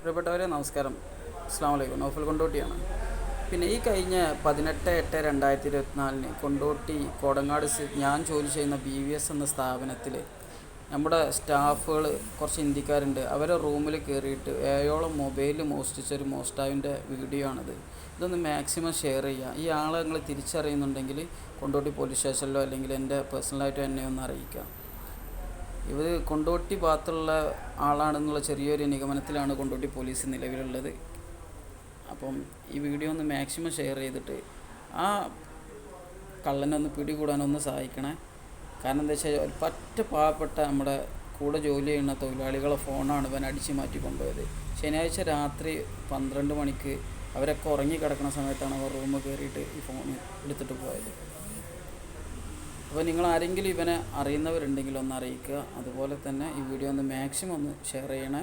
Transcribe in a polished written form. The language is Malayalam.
പ്രിയപ്പെട്ടവരെ നമസ്കാരം. അസ്സാം വലൈക്കും. നൗഫൽ കൊണ്ടോട്ടിയാണ്. പിന്നെ ഈ കഴിഞ്ഞ 18/8/2024 കൊണ്ടോട്ടി കോടങ്ങാട് ഞാൻ ജോലി ചെയ്യുന്ന BVS എന്ന സ്ഥാപനത്തിൽ നമ്മുടെ സ്റ്റാഫുകൾ കുറച്ച് ഇന്ത്യക്കാരുണ്ട്. അവരെ റൂമിൽ കയറിയിട്ട് 7ഓളം മൊബൈൽ മോഷ്ടിച്ചൊരു മോഷ്ടാവിൻ്റെ വീഡിയോ ആണിത്. ഇതൊന്ന് മാക്സിമം ഷെയർ ചെയ്യുക. ഈ ആളെ നിങ്ങൾ തിരിച്ചറിയുന്നുണ്ടെങ്കിൽ കൊണ്ടോട്ടി പോലീസ് സ്റ്റേഷനിലോ അല്ലെങ്കിൽ എൻ്റെ പേഴ്സണലായിട്ടോ എന്നെ ഒന്ന് അറിയിക്കുക. ഇവർ കൊണ്ടോട്ടി ഭാഗത്തുള്ള ആളാണെന്നുള്ള ചെറിയൊരു നിഗമനത്തിലാണ് കൊണ്ടോട്ടി പോലീസ് നിലവിലുള്ളത്. അപ്പം ഈ വീഡിയോ ഒന്ന് മാക്സിമം ഷെയർ ചെയ്തിട്ട് ആ കള്ളനെ ഒന്ന് പിടികൂടാനൊന്ന് സഹായിക്കണേ. കാരണം എന്താ വെച്ചാൽ പറ്റ പാവപ്പെട്ട നമ്മുടെ കൂടെ ജോലി ചെയ്യുന്ന തൊഴിലാളികളെ ഫോണാണ് ഇവൻ അടിച്ചു മാറ്റി കൊണ്ടുപോയത്. ശനിയാഴ്ച രാത്രി 12 മണിക്ക് അവരൊക്കെ ഉറങ്ങി കിടക്കുന്ന സമയത്താണ് അവർ റൂമിൽ കയറിയിട്ട് ഈ ഫോൺ എടുത്തിട്ട് പോയത്. അപ്പോൾ നിങ്ങൾ ആരെങ്കിലും ഇവനെ അറിയുന്നവരുണ്ടെങ്കിൽ ഒന്ന് അറിയിക്കുക. അതുപോലെ തന്നെ ഈ വീഡിയോ ഒന്ന് മാക്സിമം ഒന്ന് ഷെയർ ചെയ്യണേ.